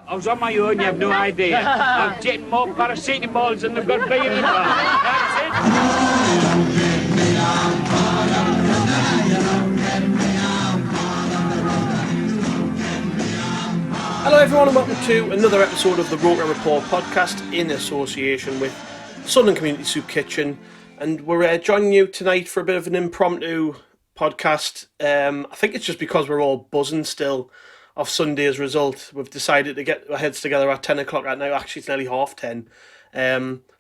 I was on my own, you have no idea. I'm taking more paracetamols than they've got beer in. That's it. Hello everyone and welcome to another episode of the ROKER Report podcast in association with Sunderland Community Soup Kitchen, and we're joining you tonight for a bit of an impromptu podcast. I think it's just because we're all buzzing still off Sunday's result. We've decided to get our heads together at 10 o'clock at night, actually it's nearly 10:30,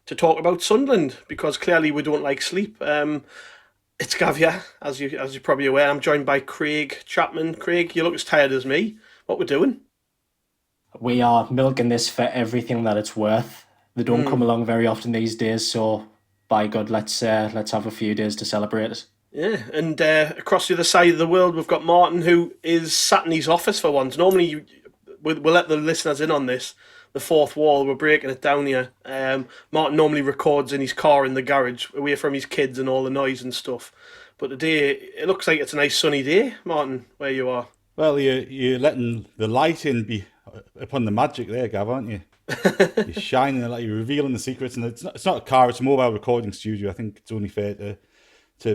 to talk about Sunderland, because clearly we don't like sleep. It's Gavia, as you're probably aware. I'm joined by Craig Chapman. Craig, you look as tired as me. What we're doing? We are milking this for everything that it's worth. They don't come along very often these days, so by God, let's have a few days to celebrate it. Yeah, and across the other side of the world, we've got Martin, who is sat in his office for once. Normally, we'll let the listeners in on this. The fourth wall, we're breaking it down here. Martin normally records in his car in the garage, away from his kids and all the noise and stuff. But today, it looks like it's a nice sunny day, Martin, where you are. Well, you're letting the light in be upon the magic there, Gav, aren't you? You're shining the light, you're revealing the secrets, and it's not a car, it's a mobile recording studio. I think it's only fair to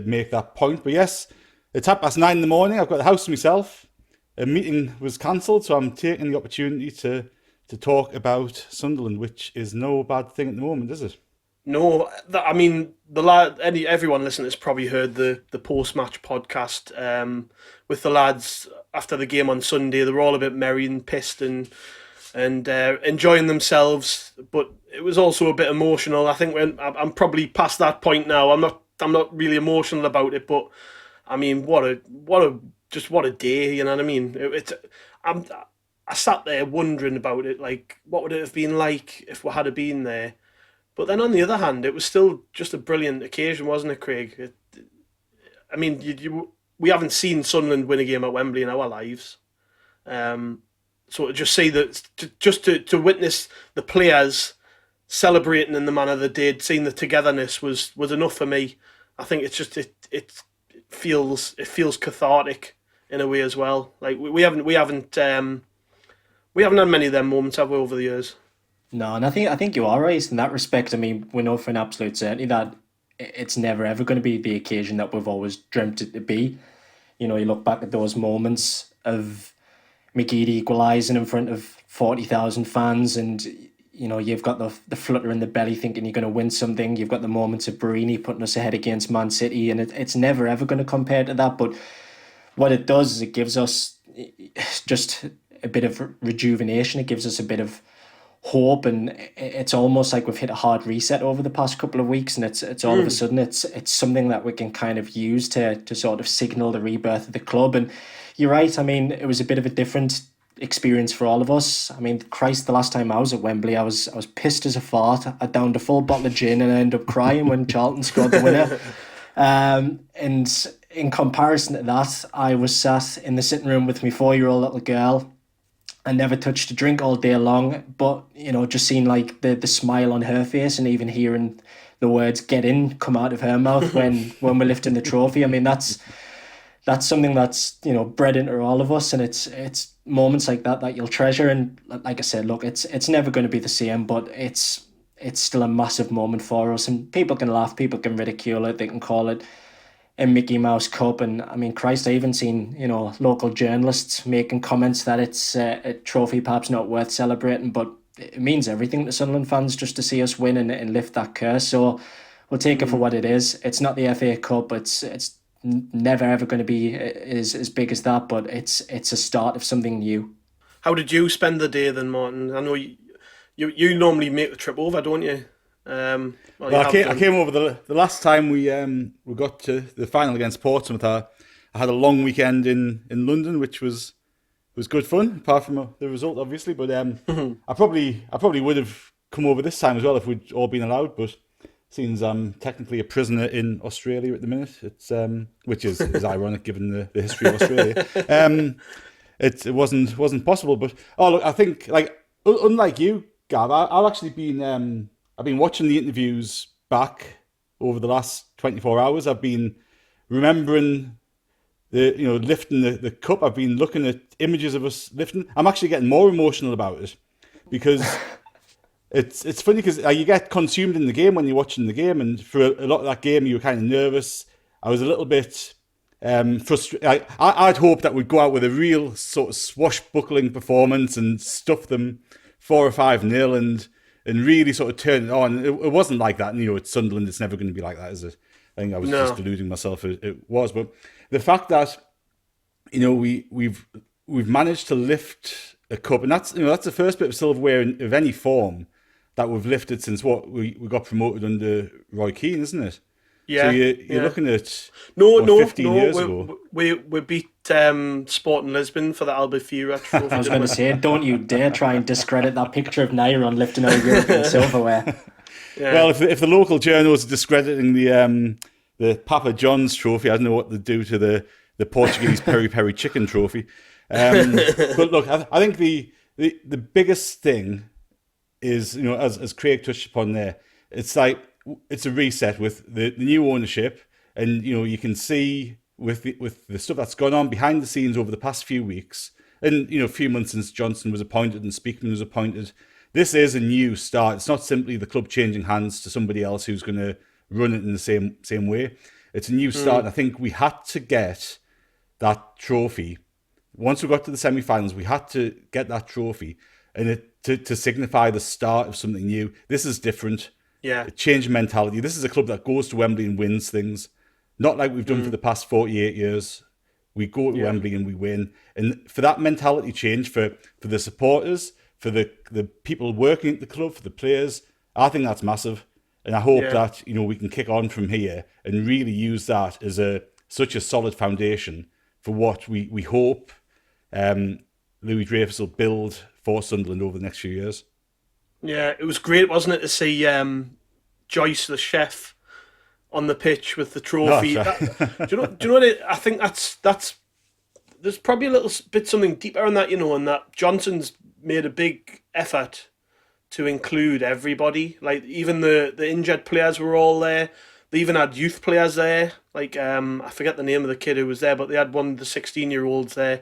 make that point. But yes, it's 9:30 in the morning. I've got the house to myself. A meeting was cancelled, so I'm taking the opportunity to talk about Sunderland, which is no bad thing at the moment, is it? No, I mean, everyone listening has probably heard the post-match podcast with the lads after the game on Sunday. They were all a bit merry and pissed and enjoying themselves, but it was also a bit emotional. I think I'm probably past that point now. I'm not really emotional about it, but I mean, what a day, you know what I mean? I sat there wondering about it, like, what would it have been like if we had been there? But then on the other hand, it was still just a brilliant occasion, wasn't it, Craig? I mean, we haven't seen Sunderland win a game at Wembley in our lives. So to just see that, to witness the players celebrating in the manner they did, seeing the togetherness was enough for me. I think it's just it feels cathartic in a way as well. Like we haven't had many of them moments, have we, over the years? No, and I think you are right in that respect. I mean, we know for an absolute certainty that it's never ever going to be the occasion that we've always dreamt it to be. You know, you look back at those moments of McGeady equalising in front of 40,000 fans, and you know, you've got the flutter in the belly thinking you're going to win something. You've got the moments of Barini putting us ahead against Man City, and it's never ever going to compare to that. But what it does is it gives us just a bit of rejuvenation. It gives us a bit of hope, and it's almost like we've hit a hard reset over the past couple of weeks, and it's all of a sudden it's something that we can kind of use to sort of signal the rebirth of the club. And you're right, I mean, it was a bit of a different experience for all of us. I mean, Christ, the last time I was at Wembley, I was pissed as a fart. I downed a full bottle of gin and I ended up crying when Charlton scored the winner. And in comparison to that, I was sat in the sitting room with my 4-year-old little girl. I never touched a drink all day long, but you know, just seeing like the smile on her face and even hearing the words "get in" come out of her mouth when we're lifting the trophy. I mean, that's something that's, you know, bred into all of us, and it's moments like that you'll treasure. And like I said, look, it's never going to be the same, but it's still a massive moment for us. And people can laugh, people can ridicule it, they can call it a Mickey Mouse Cup, and I mean, Christ, I even seen, you know, local journalists making comments that it's a trophy perhaps not worth celebrating, but it means everything to Sunderland fans just to see us win and lift that curse. So we'll take it for what it is. It's not the FA Cup. It's never ever going to be as big as that, but it's a start of something new. How did you spend the day then, Martin? I know you normally make the trip over, don't you? I came over the last time we got to the final against Portsmouth. I had a long weekend in London, which was good fun, apart from the result, obviously. But I probably would have come over this time as well if we'd all been allowed. But since I'm technically a prisoner in Australia at the minute, it's which is ironic given the history of Australia. It wasn't possible. But look, I think, like, unlike you, Gav, I've actually been I've been watching the interviews back over the last 24 hours. I've been remembering lifting the cup. I've been looking at images of us lifting. I'm actually getting more emotional about it because it's funny because you get consumed in the game when you're watching the game, and for a lot of that game you were kind of nervous. I was a little bit frustrated. I'd hoped that we'd go out with a real sort of swashbuckling performance and stuff them 4 or 5-0 and really sort of turn it on. It wasn't like that. You know, it's Sunderland. It's never going to be like that, is it? I think I was just deluding myself. It was, but the fact that, you know, we've managed to lift a cup, and that's the first bit of silverware of any form that we've lifted since we got promoted under Roy Keane, isn't it? Yeah. So you're looking at 15 years ago. We beat Sporting Lisbon for the Albufeira trophy. I was going to say, don't you dare try and discredit that picture of Nair on lifting our European silverware. Yeah. Well, if the local journals are discrediting the Papa John's trophy, I don't know what to do to the Portuguese peri peri chicken trophy. But look, I think the biggest thing is, you know, as Craig touched upon there, it's like it's a reset with the new ownership, and you know you can see with the stuff that's gone on behind the scenes over the past few weeks, and you know a few months since Johnson was appointed and Speakman was appointed. This is a new start. It's not simply the club changing hands to somebody else who's going to run it in the same way. It's a new start, and I think we had to get that trophy. Once we got to the semi-finals, we had to get that trophy, and to signify the start of something new. This is different. Yeah. A change in mentality. This is a club that goes to Wembley and wins things. Not like we've done for the past 48 years. We go to Wembley and we win. And for that mentality change, for the supporters, for the people working at the club, for the players, I think that's massive. And I hope that, you know, we can kick on from here and really use that as such a solid foundation for what we hope Louis Dreyfus will build for Sunderland over the next few years. Yeah, it was great, wasn't it, to see Joyce, the chef, on the pitch with the trophy. Oh, that's right. Do you know what? I think that's there's probably a little bit something deeper in that, you know, and that Johnson's made a big effort to include everybody. Like even the injured players were all there. They even had youth players there. Like I forget the name of the kid who was there, but they had one of the 16-year-olds there.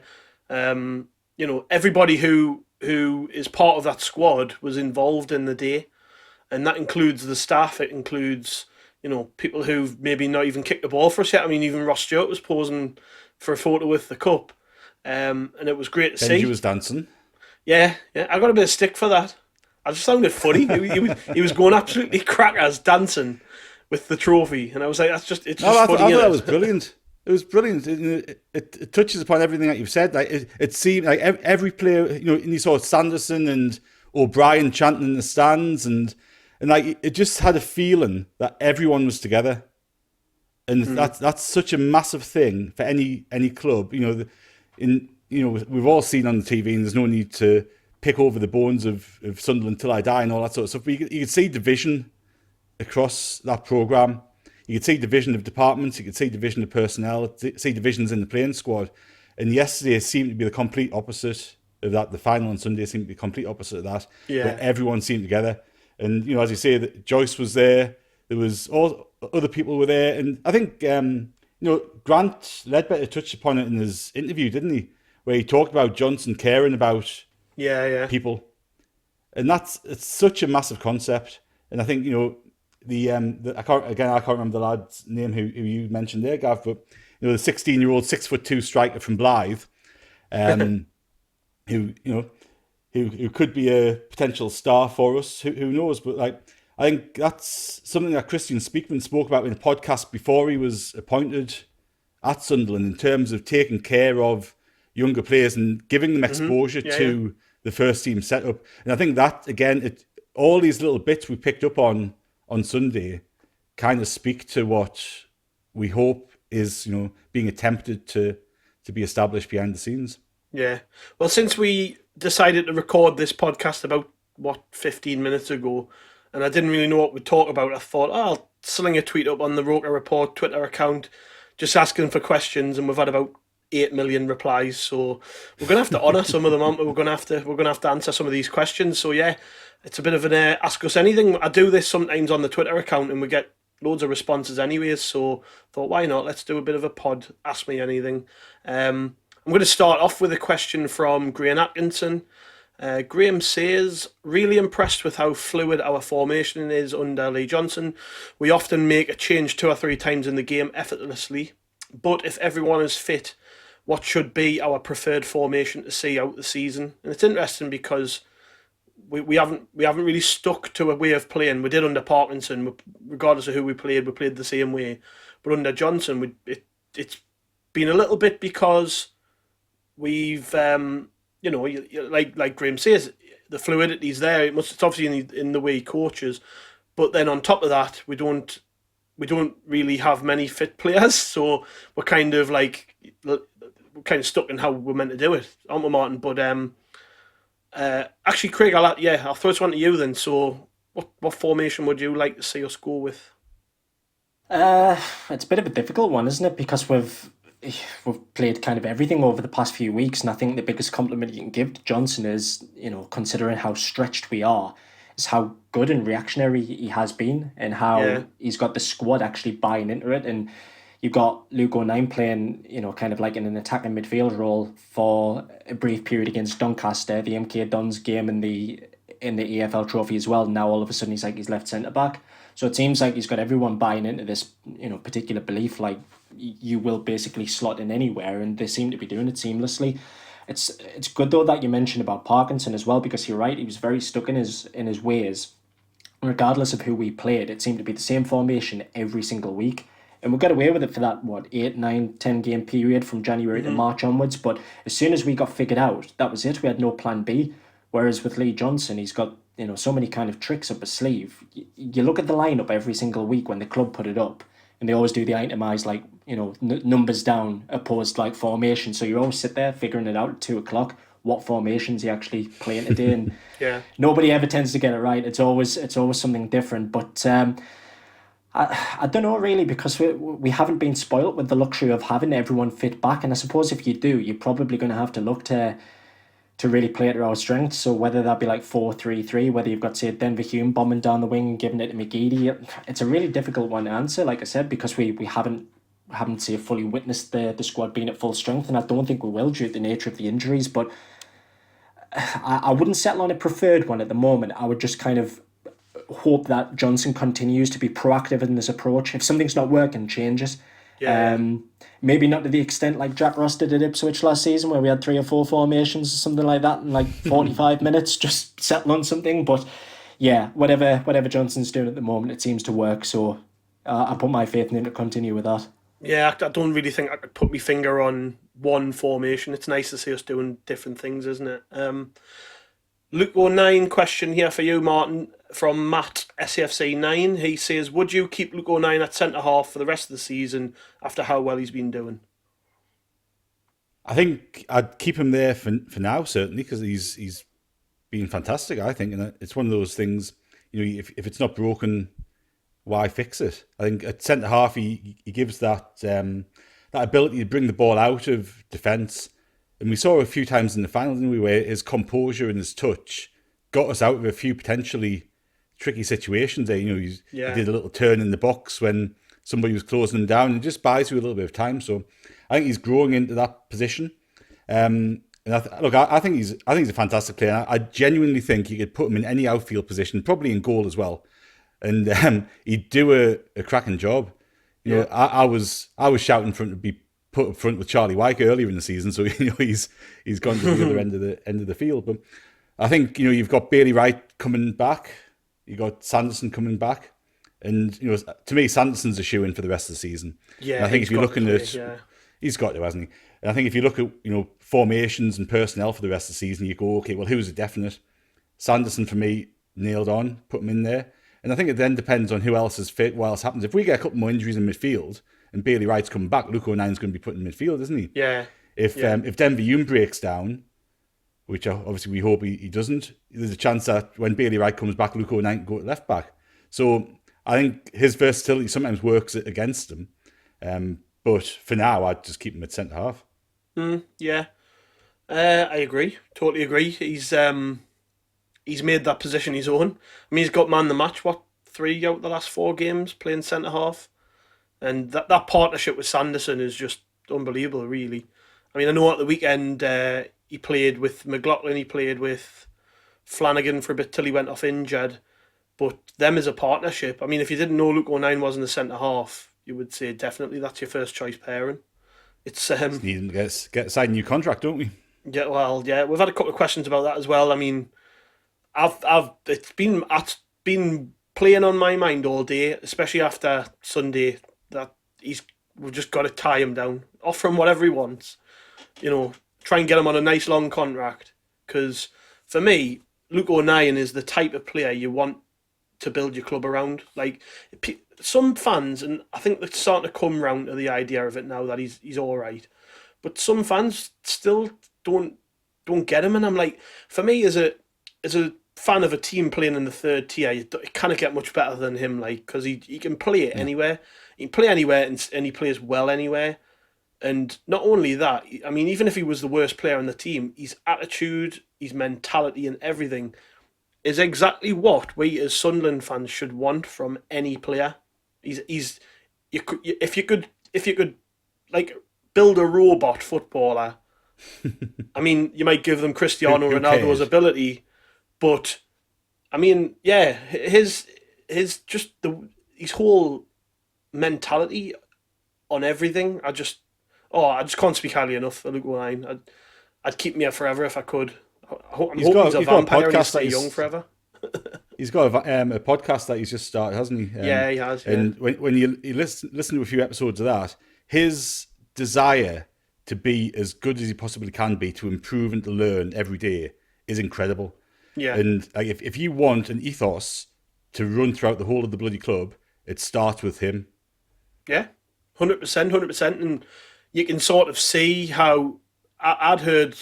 You know, everybody who is part of that squad was involved in the day, and that includes the staff. It includes, you know, people who've maybe not even kicked the ball for us yet. I mean, even Ross Stewart was posing for a photo with the cup, and it was great to see. Benji was dancing. Yeah, I got a bit of stick for that. I just found it funny. he was going absolutely crackers dancing with the trophy, and I was like, it's just funny. I thought that was brilliant. It was brilliant. It touches upon everything that you've said. Like it seemed like every player, you know, and you saw Sanderson and O'Brien chanting in the stands, and like it just had a feeling that everyone was together, and that's such a massive thing for any club. You know, we've all seen on the TV, and there's no need to pick over the bones of Sunderland till I die and all that sort of stuff. But you could see division across that programme. You could see division of departments, you could see division of personnel, see divisions in the playing squad. And yesterday seemed to be the complete opposite of that. The final on Sunday seemed to be the complete opposite of that, where everyone seemed together. And, you know, as you say, Joyce was there, there was all other people were there. And I think, you know, Grant Ledbetter touched upon it in his interview, didn't he? Where he talked about Johnson caring about people. And it's such a massive concept. And I think, you know, I can't remember the lad's name who you mentioned there, Gav, but you know the 16-year-old 6'2" striker from Blythe, who could be a potential star for us. Who knows? But like I think that's something that Christian Speakman spoke about in a podcast before he was appointed at Sunderland in terms of taking care of younger players and giving them exposure to the first team setup. And I think that again, all these little bits we picked up on Sunday kind of speak to what we hope is, you know, being attempted to be established behind the scenes. Yeah. Well, since we decided to record this podcast about, 15 minutes ago, and I didn't really know what we'd talk about, I thought, I'll sling a tweet up on the ROKER Report Twitter account just asking for questions, and we've had about 8 million replies, so we're going to have to honour some of them, aren't we? We're going to have to answer some of these questions. So yeah, it's a bit of an Ask Us Anything. I do this sometimes on the Twitter account and we get loads of responses anyways, so thought, why not? Let's do a bit of a pod, Ask Me Anything. I'm going to start off with a question from Graham Atkinson. Graham says, really impressed with how fluid our formation is under Lee Johnson. We often make a change 2 or 3 times in the game effortlessly. But if everyone is fit, what should be our preferred formation to see out the season? And it's interesting because we haven't really stuck to a way of playing. We did under Parkinson, regardless of who we played the same way. But under Johnson, it's been a little bit because we've like Graham says, the fluidity's there. It's obviously in the way he coaches, but then on top of that, we don't really have many fit players, so we're kind of stuck in how we're meant to do it, aren't we, Martin? But actually, Craig, I'll throw this one to you then. So, what formation would you like to see us go with? It's a bit of a difficult one, isn't it? Because we've played kind of everything over the past few weeks, and I think the biggest compliment you can give to Johnson is, considering how stretched we are, is how good and reactionary he has been, and how he's got the squad actually buying into it. And you've got Luke O'Nien playing, kind of like in an attacking midfield role for a brief period against Doncaster, the MK Dons game in the EFL Trophy as well. Now all of a sudden he's like his left centre back. So it seems like he's got everyone buying into this, particular belief, like you will basically slot in anywhere, and they seem to be doing it seamlessly. It's good though that you mentioned about Parkinson as well, because you're right, he was very stuck in his ways. Regardless of who we played, it seemed to be the same formation every single week. And we got away with it for that, 8, 9, 10 game period from January to March onwards. But as soon as we got figured out, that was it. We had no plan B. Whereas with Lee Johnson, he's got so many kind of tricks up his sleeve. You look at the lineup every single week when the club put it up, and they always do the itemised numbers down opposed like formation. So you always sit there figuring it out at 2:00. What formations he actually playing today, and nobody ever tends to get it right. It's always something different. But I don't know really, because we haven't been spoilt with the luxury of having everyone fit back. And I suppose if you do, you're probably going to have to look to really play it to our strengths. So whether that be like 4-3-3, whether you've got, say, Denver Hume bombing down the wing and giving it to McGeady, it's a really difficult one to answer, like I said, because we haven't say fully witnessed the squad being at full strength, and I don't think we will due to the nature of the injuries. But I wouldn't settle on a preferred one at the moment. I would just kind of hope that Johnson continues to be proactive in this approach. If something's not working, change it. Maybe not to the extent like Jack Ross did at Ipswich last season, where we had 3 or 4 formations or something like that in like 45 minutes, just settle on something. But yeah, whatever Johnson's doing at the moment, it seems to work. So I put my faith in him to continue with that. Yeah, I don't really think I could put my finger on one formation. It's nice to see us doing different things, isn't it? Luke O'Nien question here for you, Martin, from Matt SAFC 9. He says, would you keep Luke O'Nien at centre-half for the rest of the season after how well he's been doing? I think I'd keep him there for now, certainly, because he's been fantastic, I think. And it's one of those things, if it's not broken, why fix it? I think at centre-half, he gives that ability to bring the ball out of defence. And we saw a few times in the final, didn't we, where his composure and his touch got us out of a few potentially tricky situations there. He did a little turn in the box when somebody was closing him down, and just buys you a little bit of time. So I think he's growing into that position. And I think he's a fantastic player. I genuinely think you could put him in any outfield position, probably in goal as well, and he'd do a cracking job. I was shouting for him to be put up front with Charlie Wyke earlier in the season, so he's gone to the other end of the field. But I think you've got Bailey Wright coming back, you got Sanderson coming back, and to me Sanderson's a shoe in for the rest of the season. Yeah, and I think if you're looking at, he's got to, hasn't he? And I think if you look at formations and personnel for the rest of the season, you go, okay, well, who's a definite? Sanderson for me nailed on, put him in there, and I think it then depends on who else is fit, what else happens. If we get a couple more injuries in midfield and Bailey Wright's coming back, Luke O'Nien's going to be put in midfield, isn't he? Yeah. If Denver Hume breaks down, which obviously we hope he doesn't, there's a chance that when Bailey Wright comes back, Luke O'Nien can go to left back. So I think his versatility sometimes works against him. But for now, I'd just keep him at centre half. Yeah. I agree. Totally agree. He's made that position his own. I mean, he's got man the match, 3 out of the last 4 games playing centre half. And that partnership with Sanderson is just unbelievable, really. I mean, I know at the weekend he played with McLaughlin, he played with Flanagan for a bit till he went off injured. But them as a partnership, I mean, if you didn't know Luke O'Nien wasn't a centre half, you would say definitely that's your first choice pairing. It's Just need to get signed a new contract, don't we? Yeah, well, yeah, we've had a couple of questions about that as well. I mean, it's been playing on my mind all day, especially after Sunday, that we've just got to tie him down, offer him whatever he wants, try and get him on a nice long contract. Because for me, Luke O'Nien is the type of player you want to build your club around. Like, some fans, and I think they're starting to come round to the idea of it now that he's all right, but some fans still don't get him. And I'm like, for me, as a fan of a team playing in the third tier, you can't get much better than him, like, because he can play it anywhere. He can play anywhere, and he plays well anywhere. And not only that, I mean, even if he was the worst player on the team, his attitude, his mentality, and everything is exactly what we as Sunderland fans should want from any player. If you could like build a robot footballer, I mean, you might give them Cristiano Ronaldo's ability, but I mean, yeah, his whole mentality on everything. I just can't speak highly enough of Luke O'Nien. I'd keep him here forever if I could. I'm hoping he's a vampire and he'll stay young forever. He's got a podcast that he's just started, hasn't he? Yeah, he has. Yeah. And when you listen to a few episodes of that, his desire to be as good as he possibly can be, to improve and to learn every day, is incredible. Yeah. And like, if you want an ethos to run throughout the whole of the bloody club, it starts with him. Yeah, 100%. And you can sort of see how I'd heard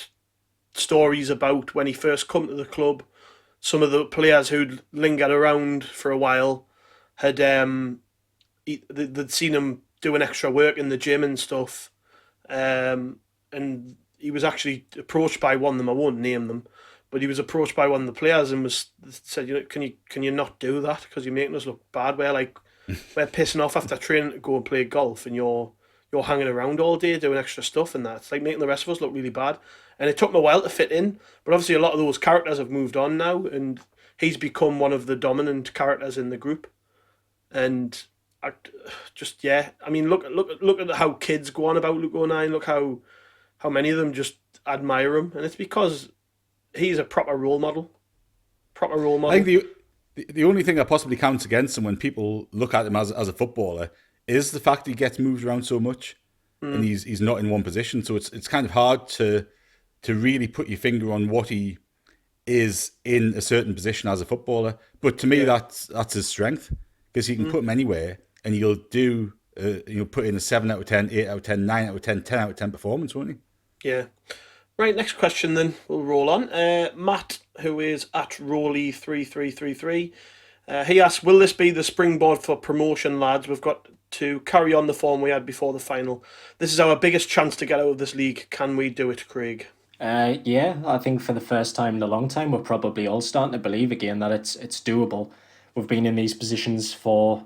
stories about when he first come to the club. Some of the players who'd lingered around for a while had they'd seen him doing extra work in the gym and stuff, and he was actually approached by one of them. I won't name them, but he was approached by one of the players and said, can you not do that, because you're making us look bad. We're pissing off after training to go and play golf, and you're hanging around all day doing extra stuff, and that's like making the rest of us look really bad. And it took him a while to fit in, but obviously a lot of those characters have moved on now, and he's become one of the dominant characters in the group. And I mean, look at how kids go on about Luke O'Nien. Look how many of them just admire him, and it's because he's a proper role model. I think the only thing that possibly counts against him when people look at him as a footballer is the fact he gets moved around so much, and he's not in one position. So it's kind of hard to really put your finger on what he is in a certain position as a footballer. But to me, that's his strength, because he can put him anywhere, and he'll put in a 7 out of 10, 8 out of 10, 9 out of 10, 10 out of 10 performance, won't he? Yeah. Right, next question then. We'll roll on. Matt, who is at Rolly3333, he asks, will this be the springboard for promotion, lads? We've got to carry on the form we had before the final. This is our biggest chance to get out of this league. Can we do it, Craig? Yeah, I think for the first time in a long time, we're probably all starting to believe again that it's doable. We've been in these positions for,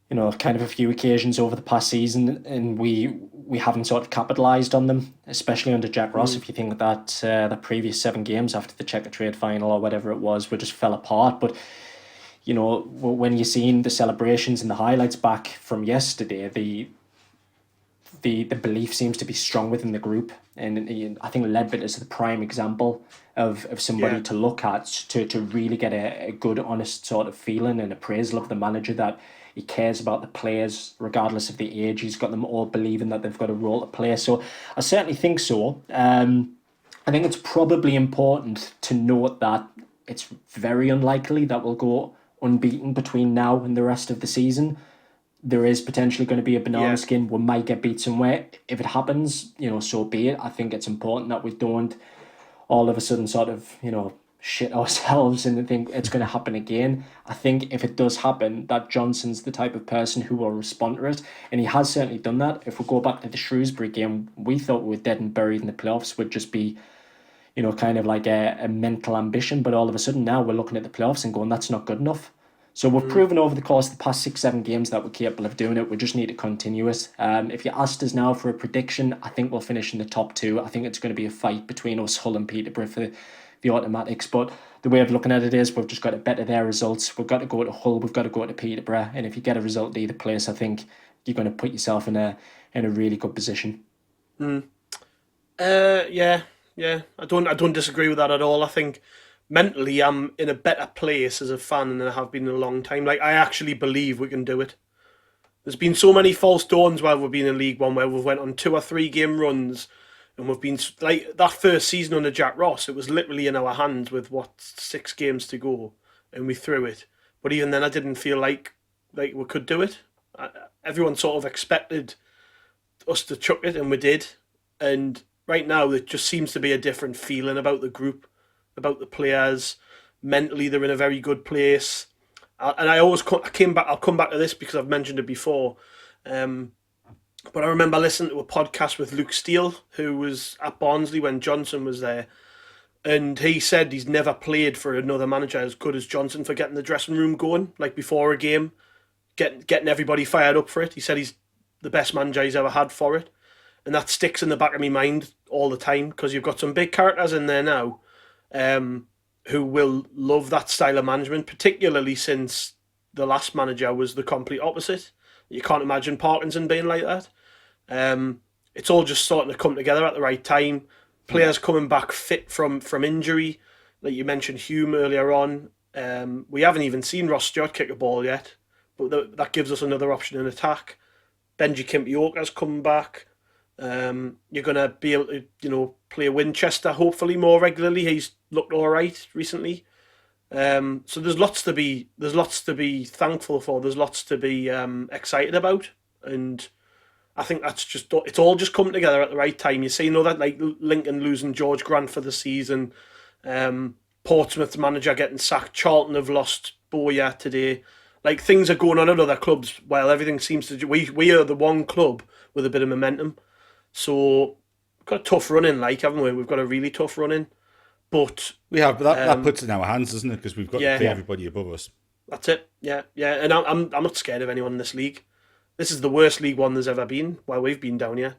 kind of a few occasions over the past season, and we haven't sort of capitalised on them, especially under Jack Ross. If you think that the previous 7 games after the Checker Trade final or whatever it was, we just fell apart. But when you're seeing the celebrations and the highlights back from yesterday, the belief seems to be strong within the group, and I think Ledbetter is the prime example of somebody to look at to really get a good, honest sort of feeling and appraisal of the manager, that he cares about the players regardless of the age. He's got them all believing that they've got a role to play. So I certainly think so. I think it's probably important to note that it's very unlikely that we'll go unbeaten between now and the rest of the season. There is potentially going to be a banana skin. We might get beat somewhere. If it happens, so be it. I think it's important that we don't all of a sudden sort of, shit ourselves and think it's going to happen again. I think if it does happen, that Johnson's the type of person who will respond to it, and he has certainly done that. If we go back to the Shrewsbury game, we thought we were dead and buried in the playoffs, would just be, kind of like a mental ambition, but all of a sudden now we're looking at the playoffs and going, that's not good enough. So we've proven over the course of the past 6-7 games that we're capable of doing it. We just need to continue it. If you asked us now for a prediction, I think we'll finish in the top 2. I think it's going to be a fight between us, Hull and Peterborough for the automatics. But the way of looking at it is we've just got to better their results. We've got to go to Hull, we've got to go to Peterborough. And if you get a result at either place, I think you're going to put yourself in a really good position. Yeah. I don't disagree with that at all. I think mentally I'm in a better place as a fan than I have been in a long time. Like, I actually believe we can do it. There's been so many false dawns while we've been in League One where we've went on 2 or 3 game runs and we've been, like, that first season under Jack Ross, it was literally in our hands with 6 games to go and we threw it. But even then I didn't feel like we could do it. Everyone sort of expected us to chuck it and we did. And right now it just seems to be a different feeling about the group, about the players. Mentally, they're in a very good place. And I'll come back to this because I've mentioned it before. But I remember listening to a podcast with Luke Steele, who was at Barnsley when Johnson was there. And he said he's never played for another manager as good as Johnson for getting the dressing room going, like before a game, getting everybody fired up for it. He said he's the best manager he's ever had for it. And that sticks in the back of my mind all the time because you've got some big characters in there now who will love that style of management, particularly since the last manager was the complete opposite. You can't imagine Parkinson being like that. It's all just starting to come together at the right time. Players coming back fit from injury. Like you mentioned Hume earlier on. We haven't even seen Ross Stewart kick a ball yet, but that gives us another option in attack. Benji Kimpioka's coming back. You're going to be able to, play Winchester hopefully more regularly. He's looked all right recently. So there's lots to be thankful for. There's lots to be excited about, and I think it's all just coming together at the right time. You see, that like Lincoln losing George Grant for the season, Portsmouth's manager getting sacked, Charlton have lost Boya today. Like, things are going on at other clubs while everything seems to. We are the one club with a bit of momentum. So we've got a tough run in, haven't we? We've got a really tough run in. But we have, but that puts it in our hands, doesn't it? Because we've got to play everybody above us. That's it. Yeah. And I'm not scared of anyone in this league. This is the worst League One there's ever been while we've been down here.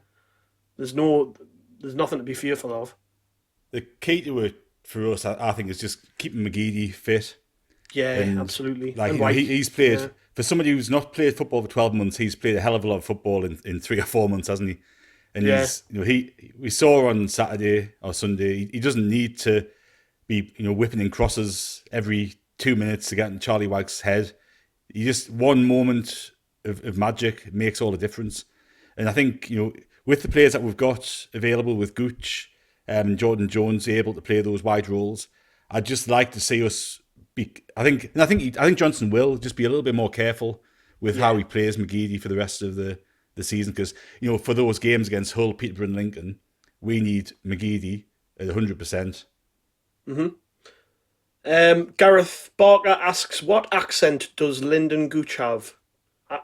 There's nothing to be fearful of. The key to it for us, I think, is just keeping McGeady fit. Yeah, absolutely. He's played for somebody who's not played football for 12 months. He's played a hell of a lot of football in 3 or 4 months, hasn't he? And we saw on Saturday or Sunday, he doesn't need to be whipping in crosses every 2 minutes to get in Charlie Wagg's head. He just, one moment of magic makes all the difference. And I think with the players that we've got available, with Gooch, Jordan Jones able to play those wide roles, I'd just like to see us be. I think Johnson will just be a little bit more careful with how he plays McGeady for the rest of the season, because for those games against Hull, Peterborough and Lincoln, we need McGeady at 100%. Gareth Barker asks, what accent does Lyndon Gooch have?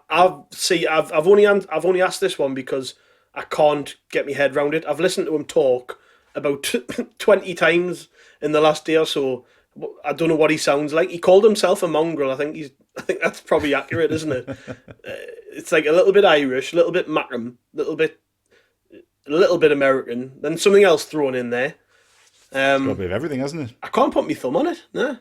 I've only asked this one because I can't get my head around it. I've listened to him talk about 20 times in the last day or so. I don't know what he sounds like. He called himself a mongrel. I think that's probably accurate, isn't it? It's like a little bit Irish, a little bit Mackem, a little bit American, then something else thrown in there. It's got a bit of everything, hasn't it? I can't put my thumb on it. No,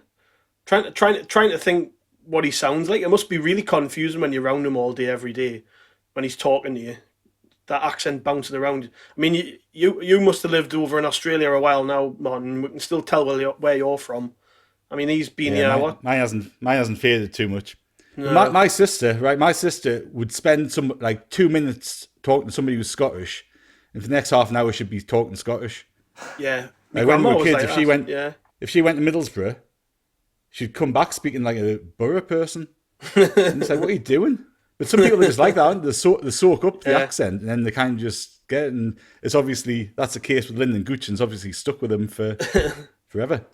trying to think what he sounds like. It must be really confusing when you're around him all day, every day, when he's talking to you. That accent bouncing around. I mean, you must have lived over in Australia a while now, Martin. We can still tell where you're from. I mean, he's been here. Mine hasn't faded too much. No. My sister would spend 2 minutes talking to somebody who's Scottish, and for the next half an hour she'd be talking Scottish. Yeah. Like when we were kids, if she went to Middlesbrough, she'd come back speaking like a borough person. And it's like, what are you doing? But some people are just like that, aren't they? They soak up the accent, and then they kind of just get it. And it's obviously, that's the case with Lyndon Gooch, and it's obviously stuck with him for forever.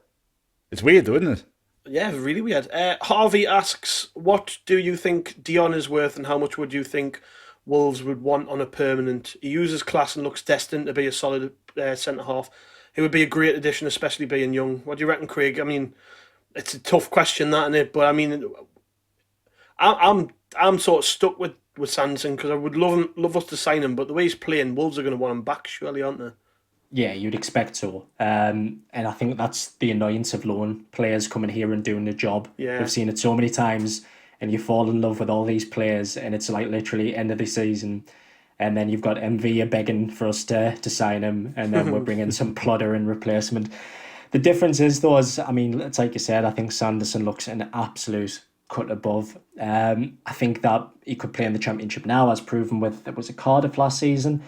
It's weird though, isn't it? Yeah, really weird. Harvey asks, what do you think Dion is worth, and how much would you think Wolves would want on a permanent? He uses class and looks destined to be a solid centre-half. He would be a great addition, especially being young. What do you reckon, Craig? I mean, it's a tough question, that, isn't it? But I mean, I'm sort of stuck with Sanderson because I would love us to sign him, but the way he's playing, Wolves are going to want him back, surely, aren't they? Yeah, you'd expect so. And I think that's the annoyance of loan players coming here and doing the job. Yeah. We've seen it so many times, and you fall in love with all these players, and it's like literally end of the season, and then you've got MV begging for us to sign him, and then we're bringing some plodder in replacement. The difference is, though, I mean, it's like you said, I think Sanderson looks an absolute cut above. I think that he could play in the Championship now, as proven with, it was a Cardiff last season.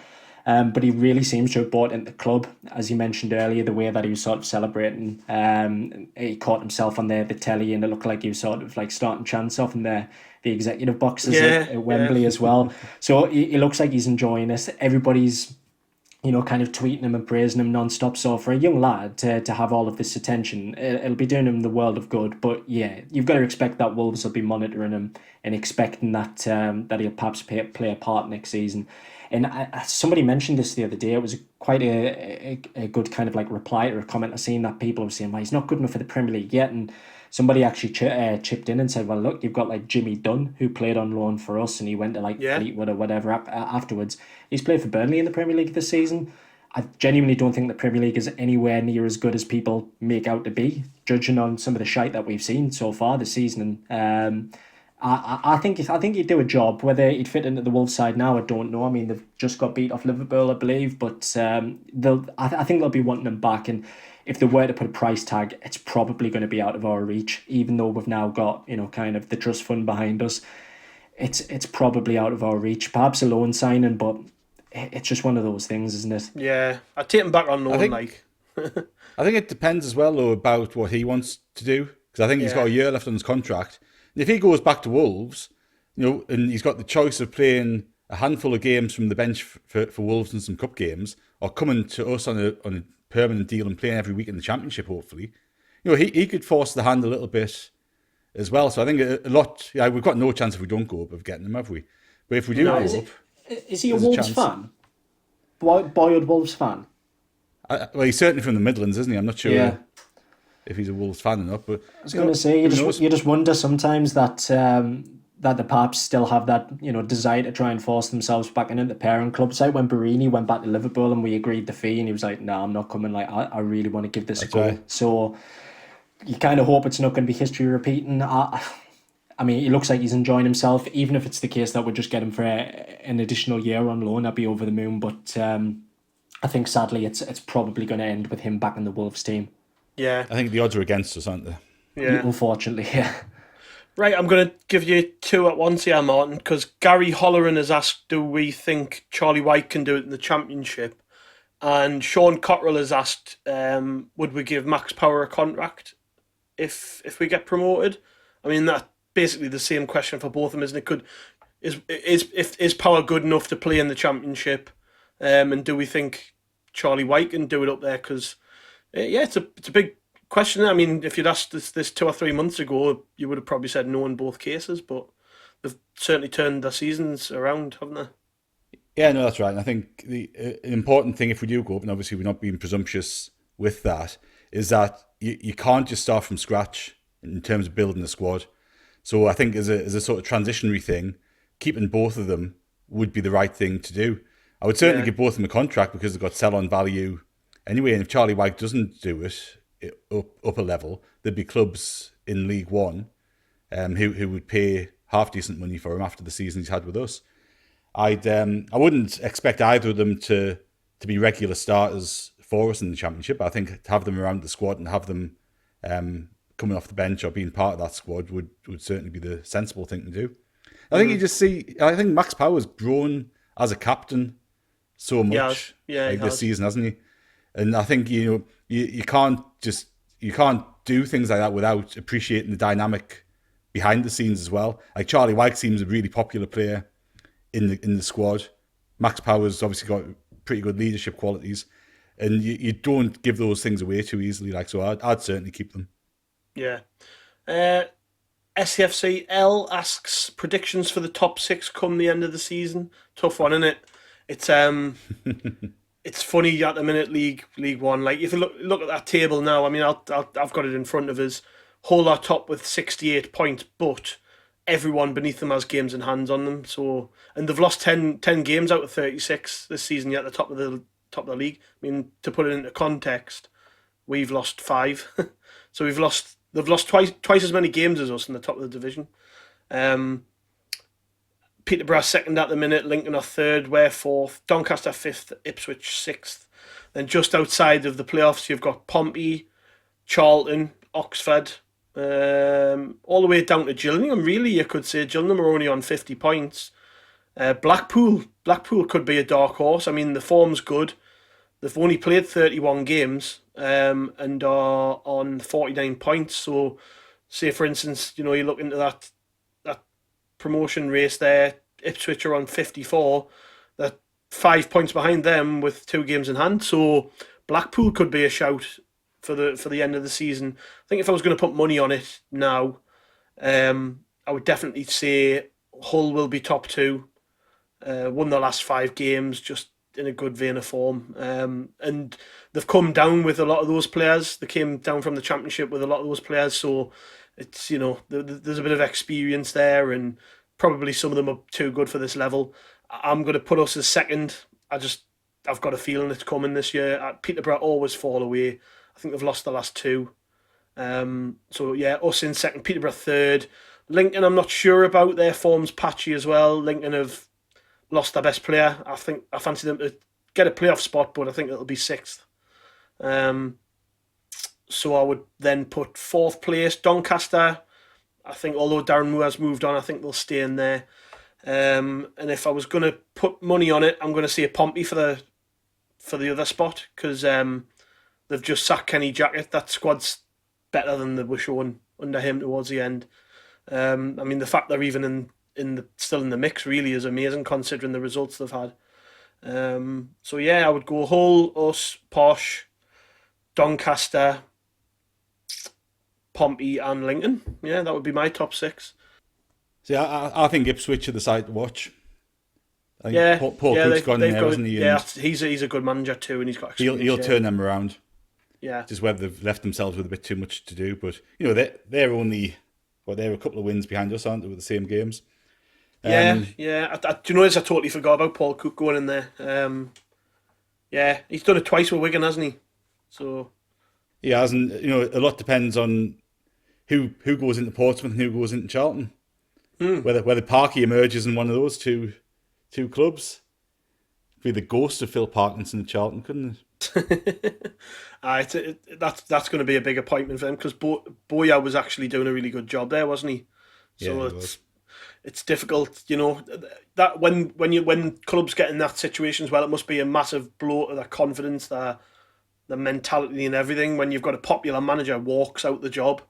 But he really seems to have bought into the club, as you mentioned earlier, the way that he was sort of celebrating. He caught himself on the telly, and it looked like he was sort of like starting chants off in the executive boxes at Wembley as well. So he looks like he's enjoying this. Everybody's, kind of tweeting him and praising him non-stop. So for a young lad to have all of this attention, it'll be doing him the world of good. But yeah, you've got to expect that Wolves will be monitoring him and expecting that that he'll perhaps play a part next season. And somebody mentioned this the other day. It was quite a good kind of like reply to a comment I've seen that people were saying, well, he's not good enough for the Premier League yet. And somebody actually chipped in and said, well, look, you've got like Jimmy Dunn, who played on loan for us, and he went to Fleetwood or whatever afterwards. He's played for Burnley in the Premier League this season. I genuinely don't think the Premier League is anywhere near as good as people make out to be, judging on some of the shite that we've seen so far this season. I think he'd do a job. Whether he'd fit into the Wolves side now, I don't know. I mean, they've just got beat off Liverpool, I believe, but I think they'll be wanting him back. And if they were to put a price tag, it's probably going to be out of our reach. Even though we've now got kind of the trust fund behind us, it's probably out of our reach. Perhaps a loan signing, but it's just one of those things, isn't it? Yeah, I'd take him back on loan. I think it depends as well, though, about what he wants to do, because I think he's got a year left on his contract. If he goes back to Wolves, and he's got the choice of playing a handful of games from the bench for Wolves and some cup games, or coming to us on a permanent deal and playing every week in the Championship, hopefully, he could force the hand a little bit as well. So I think a lot. Yeah, we've got no chance if we don't go up of getting him, have we? But if we do go up, is he a Wolves fan? Boyhood Wolves fan? Well, he's certainly from the Midlands, isn't he? I'm not sure. Yeah. If he's a Wolves fan or not, but I was going to say, you just wonder sometimes that that the Paps still have that desire to try and force themselves back into the parent club. It's like when Barini went back to Liverpool and we agreed the fee, and he was like, "No, I'm not coming. Like, I really want to give this a go." Right. So you kind of hope it's not going to be history repeating. I mean, he looks like he's enjoying himself. Even if it's the case that we just get him for an additional year on loan, I'd be over the moon. But I think sadly, it's probably going to end with him back in the Wolves team. Yeah. I think the odds are against us, aren't they? Yeah. Unfortunately, yeah. Right, I'm going to give you two at once here, Martin, because Gary Holleran has asked, do we think Charlie White can do it in the Championship? And Sean Cotterill has asked, would we give Max Power a contract if we get promoted? I mean, that's basically the same question for both of them, isn't it? Is Power good enough to play in the Championship? And do we think Charlie White can do it up there? Because it's a big question. I mean, if you'd asked this 2 or 3 months ago, you would have probably said no in both cases, but they've certainly turned their seasons around, haven't they? Yeah, no, that's right. And I think an important thing, if we do go up, and obviously we're not being presumptuous with that, is that you can't just start from scratch in terms of building a squad. So I think as a sort of transitionary thing, keeping both of them would be the right thing to do. I would certainly give both of them a contract because they've got sell-on value anyway, and if Charlie White doesn't do it up a level, there'd be clubs in League One who would pay half decent money for him after the season he's had with us. I wouldn't expect either of them to be regular starters for us in the Championship. I think to have them around the squad and have them coming off the bench or being part of that squad would certainly be the sensible thing to do. I think I think Max Power's grown as a captain so much this season, hasn't he? And I think you can't do things like that without appreciating the dynamic behind the scenes as well. Like Charlie White seems a really popular player in the squad. Max Power's obviously got pretty good leadership qualities, and you don't give those things away too easily. Like, so I'd certainly keep them. Yeah. SAFC L asks predictions for the top 6 come the end of the season. Tough one, isn't it? It's it's funny at the minute, League One. Like, if you look at that table now, I mean, I've got it in front of us. Hull are top with 68 points, but everyone beneath them has games in hand on them. So, and they've lost 10 games out of 36 this season, yet at the top of the league. I mean, to put it into context, we've lost 5. So they've lost twice as many games as us in the top of the division. Peterborough second at the minute, Lincoln are third, we're fourth, Doncaster fifth, Ipswich sixth. Then just outside of the playoffs, you've got Pompey, Charlton, Oxford, all the way down to Gillingham. Really, you could say Gillingham are only on 50 points. Blackpool could be a dark horse. I mean, the form's good. They've only played 31 games and are on 49 points. So, say for instance, you look into that promotion race there. Ipswich are on 54. They're 5 points behind them with 2 games in hand. So Blackpool could be a shout for the end of the season. I think if I was going to put money on it now, I would definitely say Hull will be top 2. Won the last 5 games, just in a good vein of form. And they've come down with a lot of those players. They came down from the Championship with a lot of those players. So it's, there's a bit of experience there, and probably some of them are too good for this level. I'm going to put us as second. I've got a feeling it's coming this year. Peterborough always fall away. I think they've lost the last 2. So yeah, us in second, Peterborough third. Lincoln, I'm not sure about. Their form's patchy as well. Lincoln have lost their best player. I fancy them to get a playoff spot, but I think it'll be 6th. So I would then put 4th place, Doncaster. I think although Darren Moore has moved on, I think they'll stay in there. And if I was going to put money on it, I'm going to say Pompey for the other spot, because they've just sacked Kenny Jackett. That squad's better than they were showing under him towards the end. I mean, the fact they're even still in the mix really is amazing considering the results they've had. So yeah, I would go Hull, us, Posh, Doncaster, Pompey and Lincoln. Yeah, that would be my top 6. See, I think Ipswich are the side to watch. I think Paul Cook's gone in there, hasn't he? Yeah, he's a good manager too, and he's got experience. He'll turn them around. Yeah, just whether they've left themselves with a bit too much to do, but they're only they're a couple of wins behind us, aren't they, with the same games? Yeah. Do you know this? I totally forgot about Paul Cook going in there. Yeah, he's done it twice with Wigan, hasn't he? So he hasn't. A lot depends on who goes into Portsmouth and who goes into Charlton. Whether Parky emerges in one of those two clubs. It'd be the ghost of Phil Parkinson at Charlton, couldn't it? That's going to be a big appointment for him, because Boya was actually doing a really good job there, wasn't he? So yeah, it's difficult, that when clubs get in that situation as well, it must be a massive blow to their confidence, their mentality and everything, when you've got a popular manager walks out the job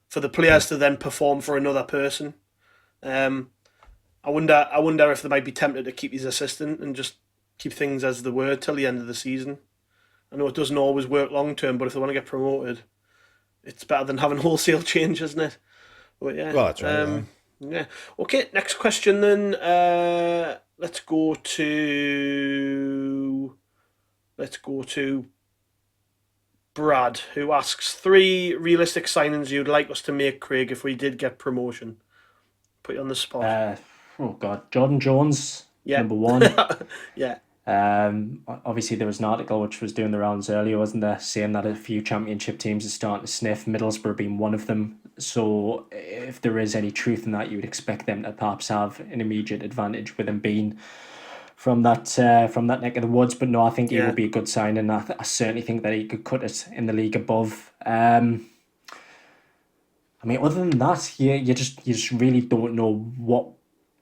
for the players to then perform for another person. I wonder if they might be tempted to keep his assistant and just keep things as they were till the end of the season. I know it doesn't always work long term, but if they want to get promoted, it's better than having wholesale change, isn't it? But yeah, well, that's right. Yeah. Okay, next question then. Let's go to Brad, who asks 3 realistic signings you'd like us to make, Craig, if we did get promotion. Put you on the spot. Jordan Jones, number 1. Yeah. Obviously there was an article which was doing the rounds earlier, wasn't there, saying that a few championship teams are starting to sniff, Middlesbrough being one of them. So if there is any truth in that, you would expect them to perhaps have an immediate advantage with him being from that neck of the woods. But no, I think he will be a good signing. I certainly think that he could cut it in the league above. I mean, other than that, you just really don't know what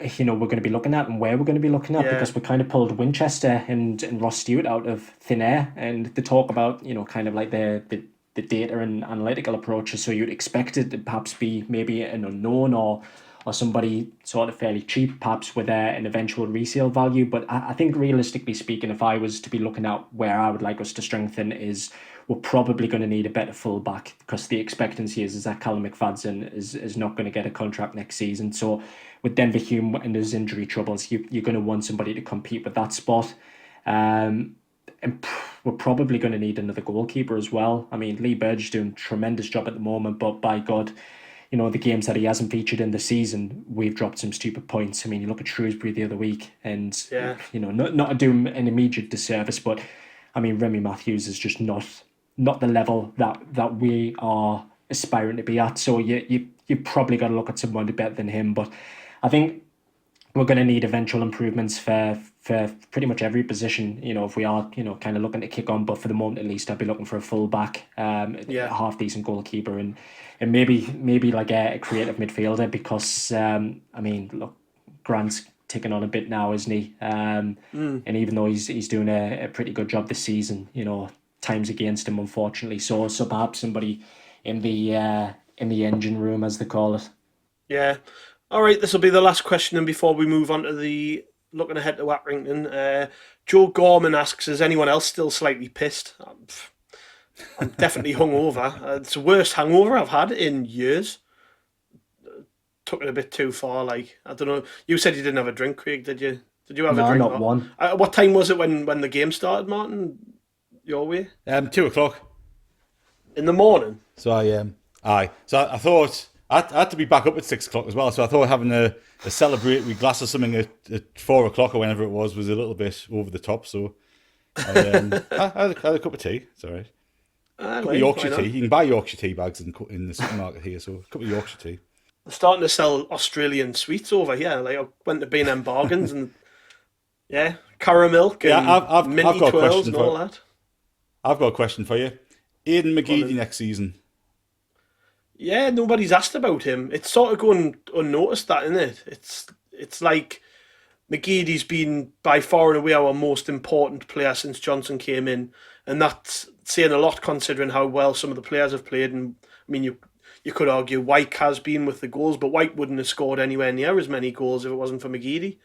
we're going to be looking at and where we're going to be looking at, because we kind of pulled Winchester and Ross Stewart out of thin air, and the talk about kind of like the data and analytical approaches. So you'd expect it to perhaps be maybe an unknown or somebody sort of fairly cheap, perhaps with an eventual resale value. But I think realistically speaking, if I was to be looking at where I would like us to strengthen, is we're probably going to need a better fullback, because the expectancy is that Callum McFadden is not going to get a contract next season. So with Denver Hume and his injury troubles, you're going to want somebody to compete with that spot. And we're probably going to need another goalkeeper as well. I mean, Lee Burge is doing a tremendous job at the moment, but by God, the games that he hasn't featured in the season, we've dropped some stupid points. I mean, you look at Shrewsbury the other week, and not to do him an immediate disservice, but I mean, Remy Matthews is just not the level that we are aspiring to be at. So you probably got to look at someone better than him. But I think we're going to need eventual improvements for pretty much every position. If we are kind of looking to kick on, but for the moment at least, I'd be looking for a full back, a half decent goalkeeper, and maybe like a creative midfielder, because I mean, look, Grant's ticking on a bit now, isn't he? And even though he's doing a pretty good job this season, time's against him, unfortunately. So perhaps somebody in the engine room, as they call it. Yeah. All right, this will be the last question, and before we move on to the looking ahead to Accrington, Joe Gorman asks, is anyone else still slightly pissed? I'm definitely hungover. It's the worst hangover I've had in years. Took it a bit too far. Like, I don't know. You said you didn't have a drink, Craig. Did you? Did you have a drink? No, not one. What time was it when the game started, Martin? Your way? 2:00 in the morning. So I thought I had to be back up at 6:00 as well. So I thought having a celebratory glass of something at 4:00 or whenever it was a little bit over the top. So I had a cup of tea. It's all right. Cup of Yorkshire tea. You can buy Yorkshire tea bags in the supermarket here. So a cup of Yorkshire tea. They're starting to sell Australian sweets over here. Like, I went to B&M Bargains and caramel and minty twirls and all that. I've got a question for you. Aidan McGeady next season. Yeah, nobody's asked about him. It's sort of going unnoticed, that, isn't it? It's like McGeady's been by far and away our most important player since Johnson came in, and that's saying a lot considering how well some of the players have played. And I mean, you could argue White has been with the goals, but White wouldn't have scored anywhere near as many goals if it wasn't for McGeady.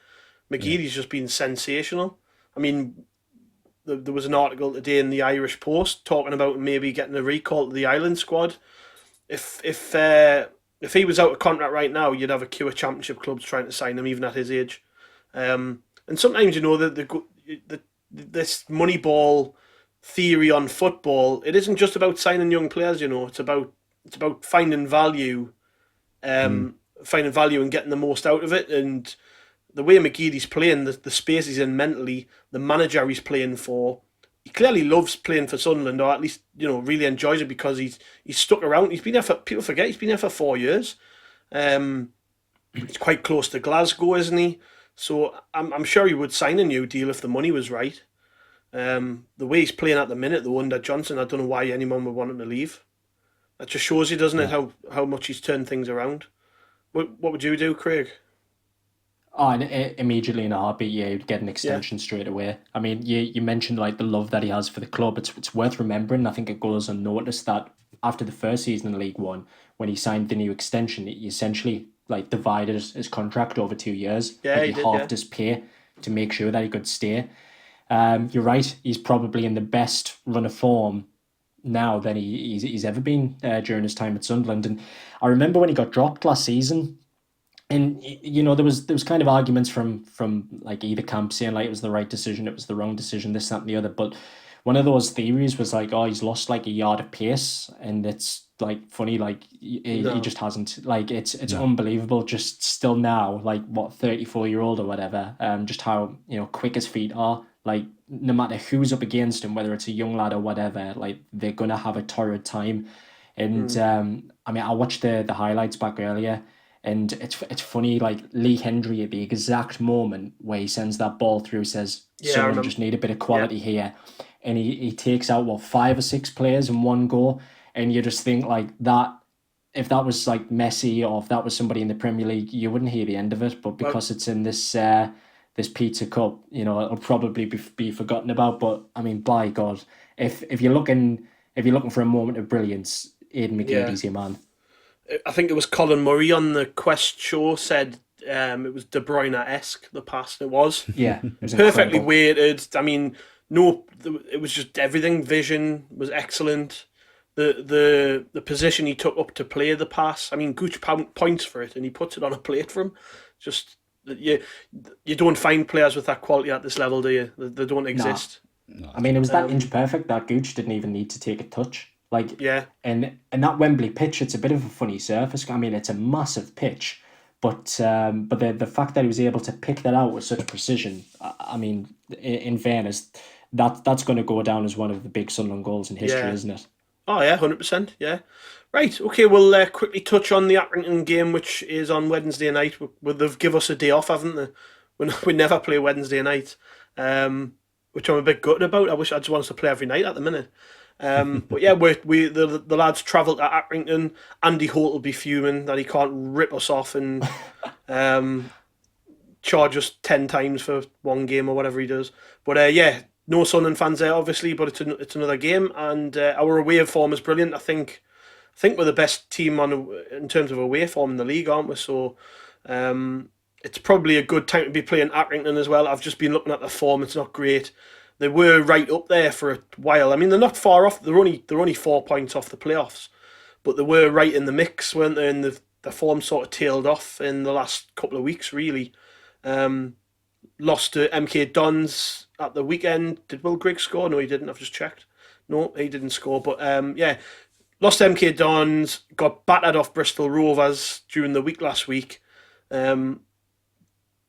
McGeady's just been sensational. I mean, there was an article today in the Irish Post talking about maybe getting a recall to the Island squad. If he was out of contract right now, you'd have a queue of Championship clubs trying to sign him, even at his age. And sometimes, this Moneyball theory on football, it isn't just about signing young players. It's about finding value, and getting the most out of it. And the way McGeady's playing, the space he's in mentally, the manager he's playing for, he clearly loves playing for Sunderland, or at least really enjoys it, because he's stuck around. He's been there for, people forget, he's been there for 4 years. He's quite close to Glasgow, isn't he? So I'm sure he would sign a new deal if the money was right. The way he's playing at the minute, though, under Johnson, I don't know why anyone would want him to leave. That just shows you, doesn't it, how much he's turned things around. What would you do, Craig? Oh, and immediately in a heartbeat, you'd get an extension straight away. I mean, you mentioned like the love that he has for the club. It's worth remembering. I think it goes unnoticed that after the first season in League One, when he signed the new extension, he essentially like divided his contract over 2 years. Yeah, he halved his pay to make sure that he could stay. You're right. He's probably in the best run of form now than he's ever been during his time at Sunderland. And I remember when he got dropped last season. And there was kind of arguments from like either camp saying like it was the right decision, it was the wrong decision, this, that, and the other. But one of those theories was like, oh, he's lost like a yard of pace, and it's like funny, like he just hasn't. Like it's unbelievable. Just still now, like 34-year-old or whatever. Just how quick his feet are. Like no matter who's up against him, whether it's a young lad or whatever, like they're gonna have a torrid time. And I mean, I watched the highlights back earlier. And it's funny, like Lee Hendry at the exact moment where he sends that ball through says, someone just need a bit of quality here. And he takes out, 5 or 6 players in one go. And you just think like that, if that was like Messi or if that was somebody in the Premier League, you wouldn't hear the end of it. But because it's in this pizza cup, it'll probably be forgotten about. But I mean, by God, if you're looking for a moment of brilliance, Aidan McGeady's your man. I think it was Colin Murray on the Quest show said it was De Bruyne-esque, the pass. It was. Yeah. It was perfectly weighted. I mean, it was just everything. Vision was excellent. The position he took up to play the pass. I mean, Gooch points for it and he puts it on a plate for him. Just, you don't find players with that quality at this level, do you? They don't exist. No. I mean, it was that inch perfect that Gooch didn't even need to take a touch. Like, Yeah. and that Wembley pitch, it's a bit of a funny surface. I mean, it's a massive pitch, but the fact that he was able to pick that out with such precision, I mean, in fairness, that's going to go down as one of the big Sunderland goals in history, Yeah. isn't it? Oh yeah, 100%. Yeah. Right. Okay. We'll quickly touch on the Accrington game, which is on Wednesday night. They've give us a day off, haven't they? We never play Wednesday night, which I'm a bit gutted about. I just want us to play every night at the minute. But yeah, the lads travel to Accrington. Andy Holt will be fuming that he can't rip us off and charge us 10 times for one game or whatever he does. But yeah, no Sunderland fans there obviously, but it's another game, and our away form is brilliant. I think we're the best team in terms of away form in the league, aren't we? So it's probably a good time to be playing Accrington as well. I've just been looking at the form; it's not great. They were right up there for a while. I mean, they're not far off. They're only 4 points off the playoffs, but they were right in the mix, weren't they? And the form sort of tailed off in the last couple of weeks, really. Lost to MK Dons at the weekend. Did Will Grigg score? No, he didn't. I've just checked. No, he didn't score. But yeah, lost to MK Dons. Got battered off Bristol Rovers during the week last week.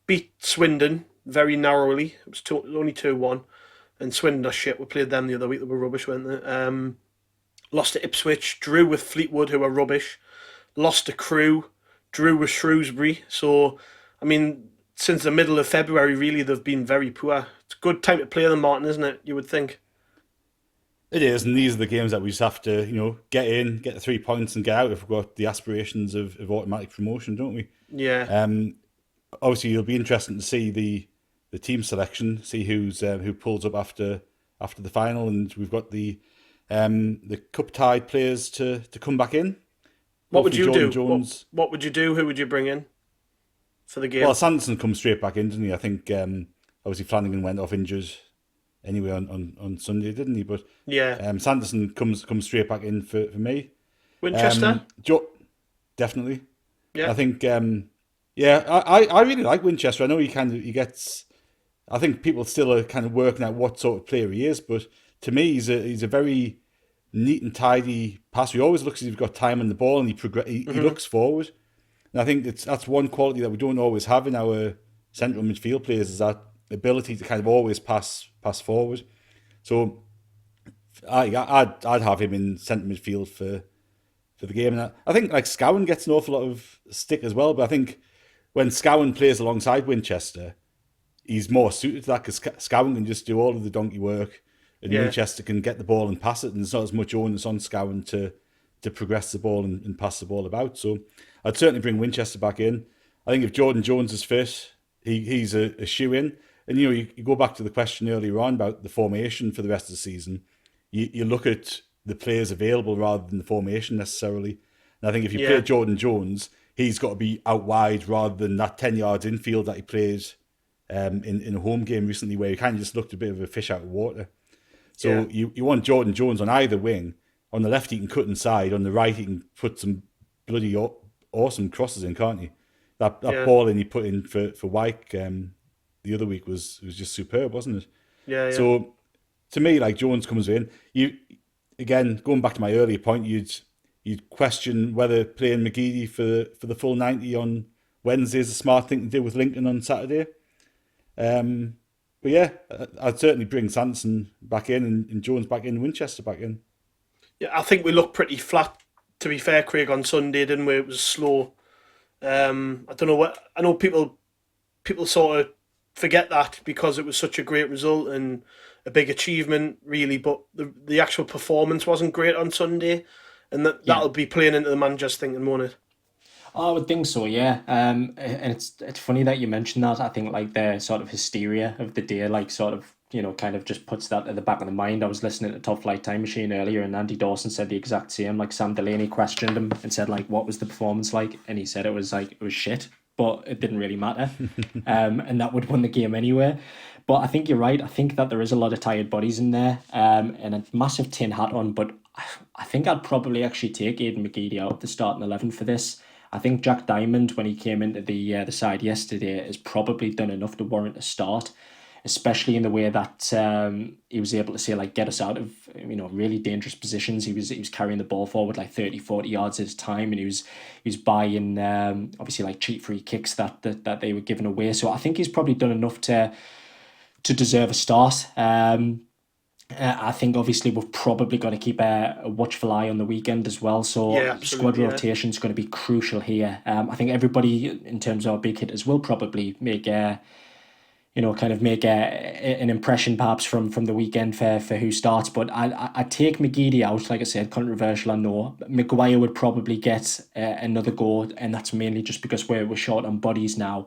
Beat Swindon very narrowly. It was only 2-1. And Swindon are shit. We played them the other week. They were rubbish, weren't they? Lost to Ipswich. Drew with Fleetwood, who are rubbish. Lost to Crewe. Drew with Shrewsbury. So, I mean, since the middle of February, really, they've been very poor. It's a good time to play them, Martin, isn't it? You would think. It is, and these are the games that we just have to, get in, get the 3 points, and get out if we've got the aspirations of automatic promotion, don't we? Yeah. Obviously, it'll be interesting to see the team selection, see who pulls up after the final, and we've got the cup tied players to come back in. What would you do? Jones. What would you do? Who would you bring in for the game? Well, Sanderson comes straight back in, didn't he? I think obviously Flanagan went off injured anyway on Sunday, didn't he? But yeah, Sanderson comes straight back in for me. Winchester, definitely. Yeah, I think. I really like Winchester. I know he gets. I think people still are kind of working out what sort of player he is, but to me, he's a very neat and tidy passer. He always looks as if he's got time on the ball, and he looks forward. And I think that's one quality that we don't always have in our central midfield players, is that ability to kind of always pass forward. So I'd have him in central midfield for the game. And I think like Scowen gets an awful lot of stick as well, but I think when Scowen plays alongside Winchester, he's more suited to that, because Scowen can just do all of the donkey work, and Winchester can get the ball and pass it, and there's not as much onus on Scowen to progress the ball and pass the ball about. So I'd certainly bring Winchester back in. I think if Jordan Jones is fit, he's a shoe-in. And you go back to the question earlier on about the formation for the rest of the season. You look at the players available rather than the formation necessarily. And I think if you play Jordan Jones, he's got to be out wide rather than that 10 yards infield that he played in a home game recently, where he kind of just looked a bit of a fish out of water. So you want Jordan Jones on either wing. On the left, he can cut inside. On the right, he can put some bloody awesome crosses in, can't he? That ball he put in for Wyke the other week was just superb, wasn't it? Yeah. So to me, like, Jones comes in. You again, going back to my earlier point, you'd question whether playing McGeady for the full 90 on Wednesday is a smart thing to do with Lincoln on Saturday. But yeah, I'd certainly bring Sanderson back in and Jones back in, Winchester back in. Yeah, I think we looked pretty flat, to be fair, Craig, on Sunday, didn't we? It was slow. I don't know what. I know people sort of forget that because it was such a great result and a big achievement, really. But the actual performance wasn't great on Sunday, and that'll be playing into the manager's thinking, won't it? I would think so, yeah. And it's funny that you mentioned that. I think like the sort of hysteria of the day, like sort of, kind of just puts that at the back of the mind. I was listening to Top Flight Time Machine earlier, and Andy Dawson said the exact same. Like, Sam Delaney questioned him and said, like, what was the performance like? And he said it was shit, but it didn't really matter. And that would win the game anyway. But I think you're right. I think that there is a lot of tired bodies in there, and a massive tin hat on. But I think I'd probably actually take Aidan McGeady out of the starting 11 for this. I think Jack Diamond, when he came into the side yesterday, has probably done enough to warrant a start, especially in the way that he was able to say, like, get us out of, you know, really dangerous positions. He was carrying the ball forward like 30, 40 yards at a time, and he was buying obviously like cheap free kicks that they were giving away. So I think he's probably done enough to deserve a start. I think obviously we've probably got to keep a watchful eye on the weekend as well. So squad rotation is going to be crucial here. I think everybody in terms of our big hitters will probably make an impression perhaps from the weekend for who starts. But I take McGeady out. Like I said, controversial, I know. Maguire would probably get another go, and that's mainly just because we're short on bodies now.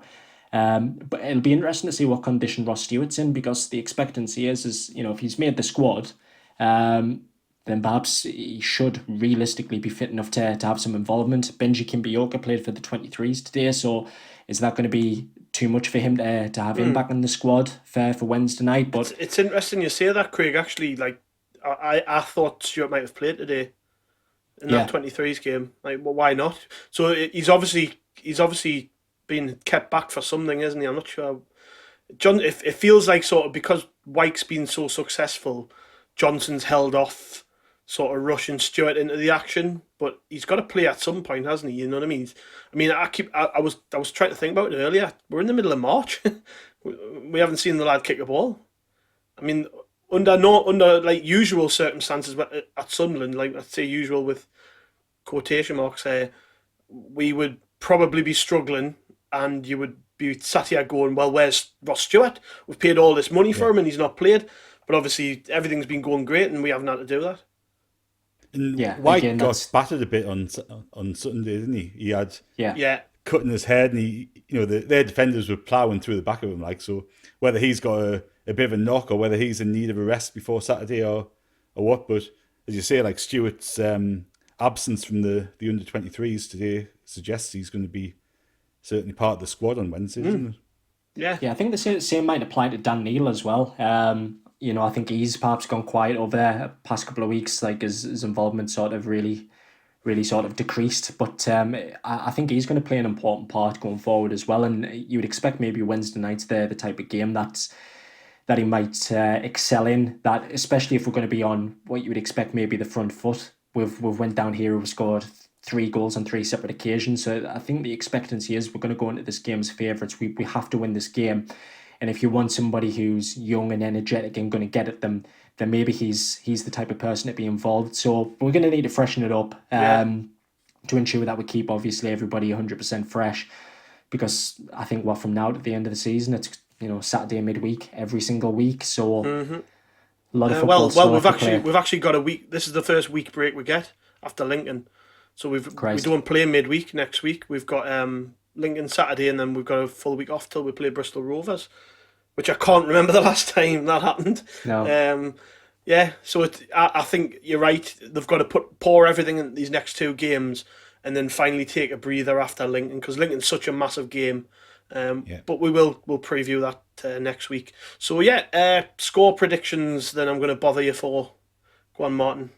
But it'll be interesting to see what condition Ross Stewart's in, because the expectancy is, you know, if he's made the squad, then perhaps he should realistically be fit enough to have some involvement. Benji Kimpioka played for the 23s today, so is that going to be too much for him to have him back in the squad for Wednesday night? But it's interesting you say that, Craig. Actually, like I thought Stewart might have played today in that 23s game. Like, well, why not? So he's obviously been kept back for something, isn't he? I'm not sure. John, it feels like sort of because Wyke's been so successful, Johnson's held off sort of rushing Stewart into the action, but he's got to play at some point, hasn't he? You know what I mean? I was trying to think about it earlier. We're in the middle of March. We haven't seen the lad kick a ball. I mean, under like usual circumstances, but at Sunderland, like I'd say usual with quotation marks here, we would probably be struggling. And you would be sat here going, well, where's Ross Stewart? We've paid all this money for him and he's not played. But obviously everything's been going great and we haven't had to do that. And White got battered a bit on Sunday, didn't he? He had cutting his head, and their defenders were ploughing through the back of him. Like, so whether he's got a bit of a knock or whether he's in need of a rest before Saturday or what. But as you say, like Stewart's absence from the under 23s today suggests he's going to be certainly part of the squad on Wednesday, isn't it? Yeah, I think the same might apply to Dan Neil as well. I think he's perhaps gone quiet over the past couple of weeks. Like his involvement sort of really sort of decreased. But I think he's going to play an important part going forward as well. And you would expect maybe Wednesday night's the type of game that he might excel in. That especially if we're going to be on what you would expect maybe the front foot. We've went down here. We've scored 3 goals on 3 separate occasions. So I think the expectancy is we're going to go into this game as favourites. We have to win this game. And if you want somebody who's young and energetic and going to get at them, then maybe he's the type of person to be involved. So we're going to need to freshen it up to ensure that we keep, obviously, everybody 100% fresh. Because I think, from now to the end of the season, it's Saturday midweek every single week. So a lot of football. We've actually got a week. This is the first week break we get after Lincoln. So we don't play midweek next week. We've got Lincoln Saturday, and then we've got a full week off till we play Bristol Rovers, which I can't remember the last time that happened. No. So I think you're right. They've got to pour everything in these next 2 games, and then finally take a breather after Lincoln, because Lincoln's such a massive game. But we'll preview that next week. So score predictions. Then I'm going to bother you for. Go on, Martin.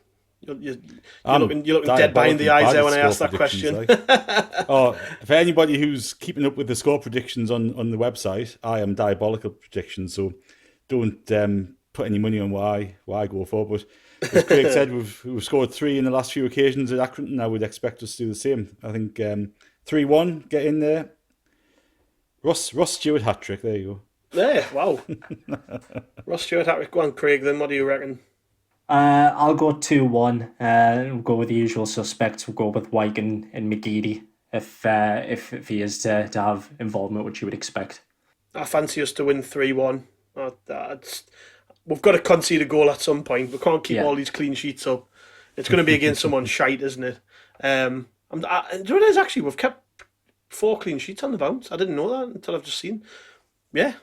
You're looking dead behind the eyes there when I asked that question. For anybody who's keeping up with the score predictions on the website, I am diabolical predictions, so don't put any money on what I go for. But as Craig said, we've scored 3 in the last few occasions at Accrington. I would expect us to do the same. I think 3-1, get in there. Ross Stewart hat-trick, there you go. Yeah, wow. Ross Stewart hat-trick. Go on, Craig, then what do you reckon? I'll go 2-1. We'll go with the usual suspects. We'll go with Wyke and McGeady if he is to have involvement, which you would expect. I fancy us to win 3-1. We've got to concede a goal at some point. We can't keep all these clean sheets up. It's going to be against someone shite, isn't it? Do you know what it is, actually? We've kept 4 clean sheets on the bounce. I didn't know that until I've just seen. Yeah.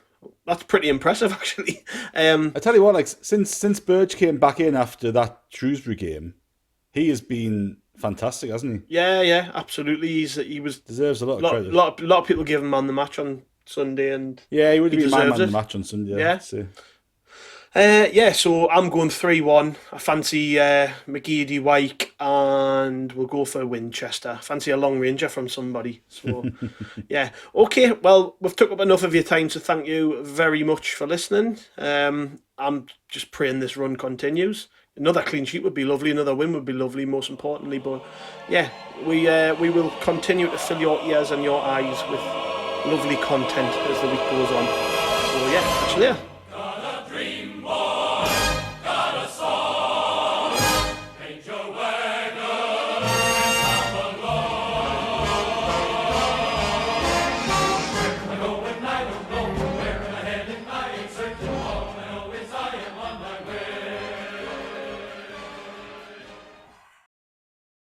That's pretty impressive, actually. I tell you what, like since Burge came back in after that Shrewsbury game, he has been fantastic, hasn't he? Yeah, absolutely. He deserves a lot of credit. A lot of people give him man the match on Sunday, and he would be man the match on Sunday. Yeah. Yeah, so I'm going 3-1. I fancy McGeady, Wyke, and we'll go for Winchester. I fancy a long ranger from somebody. So, yeah. Okay, well, we've took up enough of your time, so thank you very much for listening. I'm just praying this run continues. Another clean sheet would be lovely. Another win would be lovely, most importantly. But, yeah, we will continue to fill your ears and your eyes with lovely content as the week goes on. So, yeah, catch you there.